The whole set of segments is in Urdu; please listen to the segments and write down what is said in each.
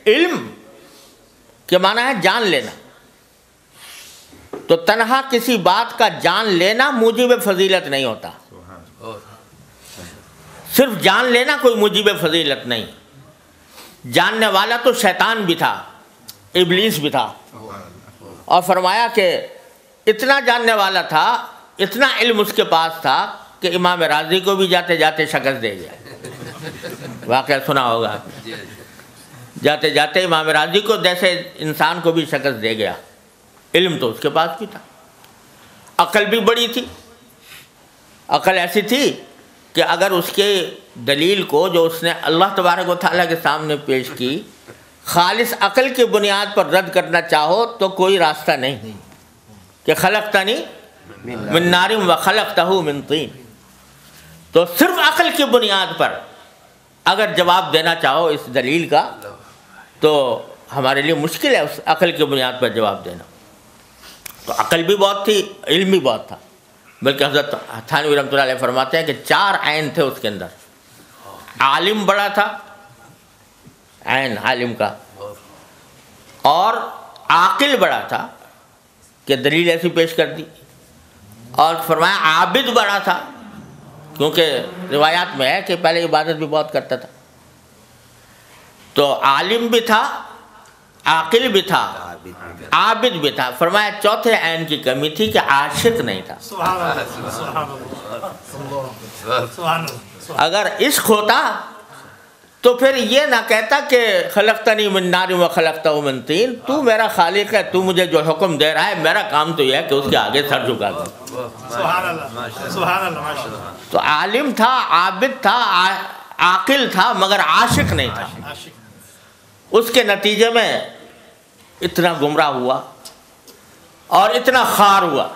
علم کے معنی ہے جان لینا، تو تنہا کسی بات کا جان لینا موجب فضیلت نہیں ہوتا، صرف جان لینا کوئی موجب فضیلت نہیں۔ جاننے والا تو شیطان بھی تھا، ابلیس بھی تھا، اور فرمایا کہ اتنا جاننے والا تھا، اتنا علم اس کے پاس تھا کہ امام راضی کو بھی جاتے جاتے شکست دے گیا، واقعہ سنا ہوگا، جاتے جاتے امام راضی کو جیسے انسان کو بھی شکست دے گیا۔ علم تو اس کے پاس بھی تھا، عقل بھی بڑی تھی، عقل ایسی تھی کہ اگر اس کے دلیل کو جو اس نے اللہ تبارک و تعالیٰ کے سامنے پیش کی خالص عقل کی بنیاد پر رد کرنا چاہو تو کوئی راستہ نہیں، کہ خلقتنی من نار و خلقتہ من طین، تو صرف عقل کی بنیاد پر اگر جواب دینا چاہو اس دلیل کا تو ہمارے لیے مشکل ہے اس عقل کی بنیاد پر جواب دینا۔ تو عقل بھی بہت تھی، علم بھی بہت تھا، بلکہ حضرت تھانوی رحمۃ اللہ علیہ فرماتے ہیں کہ 4 عین تھے اس کے اندر۔ عالم بڑا تھا، عین عالم کا، اور عاقل بڑا تھا کہ دلیل ایسی پیش کر دی، اور فرمایا عابد بڑا تھا، کیونکہ روایات میں ہے کہ پہلے عبادت بھی بہت کرتا تھا۔ تو عالم بھی تھا، عاقل بھی تھا، عابد بھی تھا۔ فرمایا چوتھے عین کی کمی تھی کہ عاشق نہیں تھا۔ اگر عشق ہوتا تو پھر یہ نہ کہتا کہ خلقتنی من نار و خلقتہ من طین، تو میرا خالق ہے، تو مجھے جو حکم دے رہا ہے، میرا کام تو یہ ہے کہ اس کے آگے سر جھکا دوں۔ تو عالم تھا، عابد تھا، عاقل تھا، مگر عاشق نہیں تھا۔ اس کے نتیجے میں اتنا گمراہ ہوا اور اتنا خوار ہوا۔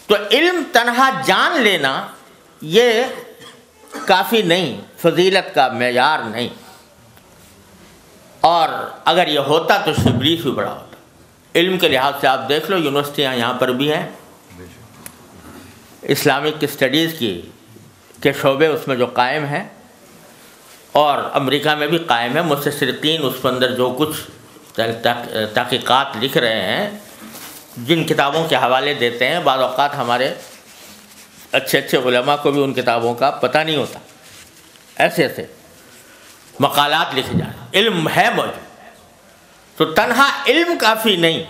تو علم تنہا جان لینا یہ کافی نہیں، فضیلت کا معیار نہیں، اور اگر یہ ہوتا تو شبریف بھی بڑا ہوتا۔ علم کے لحاظ سے آپ دیکھ لو، یونیورسٹیاں یہاں پر بھی ہیں، اسلامک اسٹڈیز کے شعبے اس میں جو قائم ہیں، اور امریکہ میں بھی قائم ہے۔ مستشرقین اس کے اندر جو کچھ تحقیقات لکھ رہے ہیں، جن کتابوں کے حوالے دیتے ہیں، بعض اوقات ہمارے اچھے اچھے علماء کو بھی ان کتابوں کا پتہ نہیں ہوتا، ایسے ایسے مقالات لکھے جائیں۔ علم ہے موجود، تو تنہا علم کافی نہیں،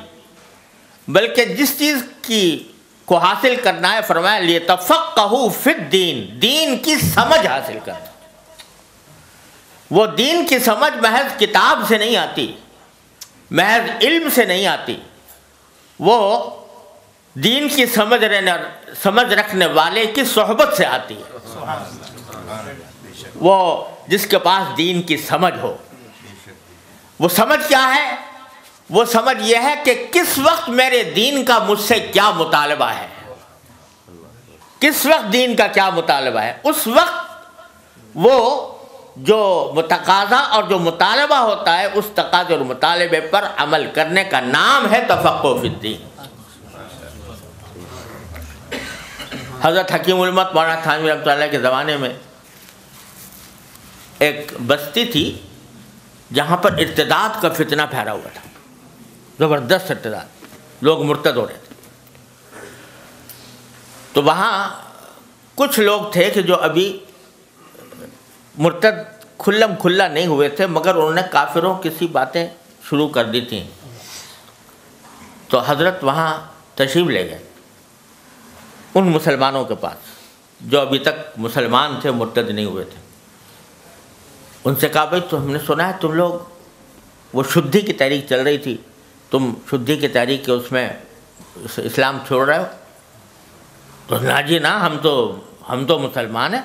بلکہ جس چیز کو حاصل کرنا ہے، فرمایا لِيَتَفَقَّهُوا فِي الدِّينِ، دین کی سمجھ حاصل کرنا۔ وہ دین کی سمجھ محض کتاب سے نہیں آتی، محض علم سے نہیں آتی، وہ دین کی سمجھ رکھنے والے کی صحبت سے آتی ہے۔ وہ جس کے پاس دین کی سمجھ ہو، وہ سمجھ کیا ہے؟ وہ سمجھ یہ ہے کہ کس وقت میرے دین کا مجھ سے کیا مطالبہ ہے، کس وقت دین کا کیا مطالبہ ہے۔ اس وقت وہ جو تقاضا اور جو مطالبہ ہوتا ہے، اس تقاضے اور مطالبے پر عمل کرنے کا نام ہے تفقہ فی الدین۔ حضرت حکیم الامت مولانا تھانوی رحمۃ اللہ کے زمانے میں ایک بستی تھی جہاں پر ارتداد کا فتنہ پھیلا ہوا تھا، زبردست ارتداد، لوگ مرتد ہو رہے تھے۔ تو وہاں کچھ لوگ تھے کہ جو ابھی مرتد کھلم کھلا نہیں ہوئے تھے، مگر انہوں نے کافروں کسی باتیں شروع کر دی تھیں۔ تو حضرت وہاں تشریف لے گئے ان مسلمانوں کے پاس جو ابھی تک مسلمان تھے، مرتد نہیں ہوئے تھے۔ ان سے کہا بھائی تو ہم نے سنا ہے تم لوگ، وہ شدھی کی تحریک چل رہی تھی، تم شدھی کی تحریک کے اس میں اسلام چھوڑ رہے ہو؟ تو نا جی نا، ہم تو مسلمان ہیں۔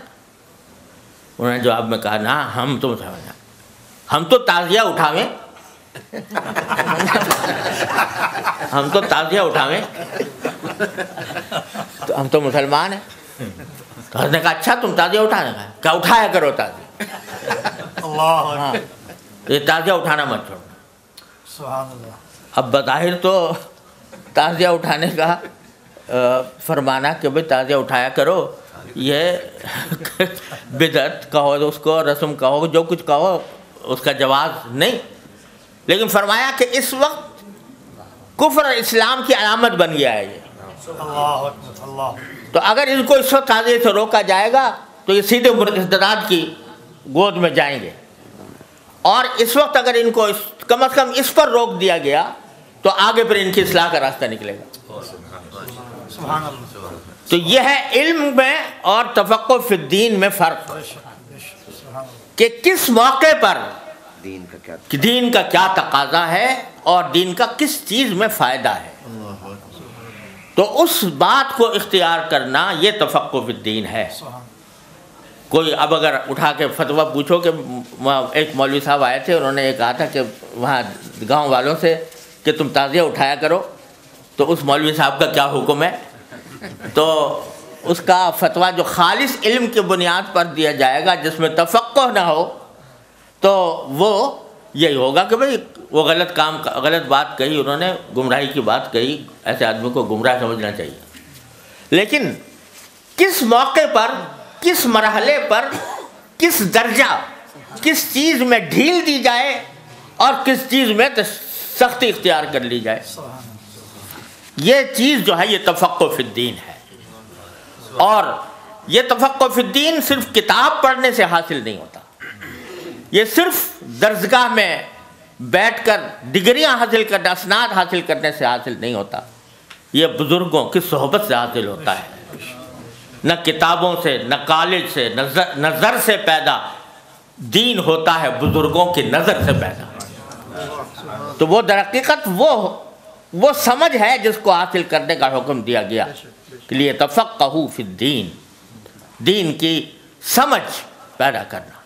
انہوں نے جواب میں کہا نا، ہم تو مسلمان ہیں، ہم تو تعزیہ اٹھاویں، ہم تو تعزیہ اٹھاویں، تو ہم تو مسلمان ہیں۔ تو حضرت نے کہا اچھا تم تعزیہ اٹھانے کا، کیا اٹھایا کرو تعزیہ، ہاں یہ تعزیہ اٹھانا مت چھوڑنا۔ سبحان اللہ۔ اب بظاہر تو تعزیہ اٹھانے کا فرمانا کہ بھئی تعزیہ اٹھایا کرو، یہ بدعت کہو اس کو، رسم کہو، جو کچھ کہو، اس کا جواز نہیں، لیکن فرمایا کہ اس وقت کفر اور اسلام کی علامت بن گیا ہے یہ، تو اگر ان کو اس وقت تعزیے سے روکا جائے گا تو یہ سیدھے ارتداد کی گود میں جائیں گے، اور اس وقت اگر ان کو کم از کم اس پر روک دیا گیا تو آگے پھر ان کی اصلاح کا راستہ نکلے گا۔ تو یہ ہے علم میں اور تفقہ فی الدین میں فرق، کہ کس موقع پر دین کا کیا تقاضا ہے اور دین کا کس چیز میں فائدہ ہے، تو اس بات کو اختیار کرنا یہ تفقہ فی الدین ہے۔ کوئی اب اگر اٹھا کے فتویٰ پوچھو کہ ایک مولوی صاحب آئے تھے، انہوں نے یہ کہا تھا کہ وہاں گاؤں والوں سے کہ تم تعزیہ اٹھایا کرو، تو اس مولوی صاحب کا کیا حکم ہے؟ تو اس کا فتویٰ جو خالص علم کی بنیاد پر دیا جائے گا، جس میں تفقہ نہ ہو، تو وہ یہی ہوگا کہ بھئی وہ غلط بات کہی، انہوں نے گمراہی کی بات کہی، ایسے آدمی کو گمراہ سمجھنا چاہیے۔ لیکن کس موقع پر، کس مرحلے پر، کس درجہ، کس چیز میں ڈھیل دی جائے اور کس چیز میں سختی اختیار کر لی جائے، یہ چیز جو ہے یہ تفقہ فی الدین ہے۔ اور یہ تفقہ فی الدین صرف کتاب پڑھنے سے حاصل نہیں ہوتا، یہ صرف درسگاہ میں بیٹھ کر ڈگریاں حاصل کرنے، اسناد حاصل کرنے سے حاصل نہیں ہوتا، یہ بزرگوں کی صحبت سے حاصل ہوتا ہے۔ نہ کتابوں سے، نہ کالج سے، نظر سے پیدا دین ہوتا ہے، بزرگوں کی نظر سے پیدا۔ تو وہ در حقیقت وہ سمجھ ہے جس کو حاصل کرنے کا حکم دیا گیا، کہ لیے تفقہوا فی الدین، دین کی سمجھ پیدا کرنا۔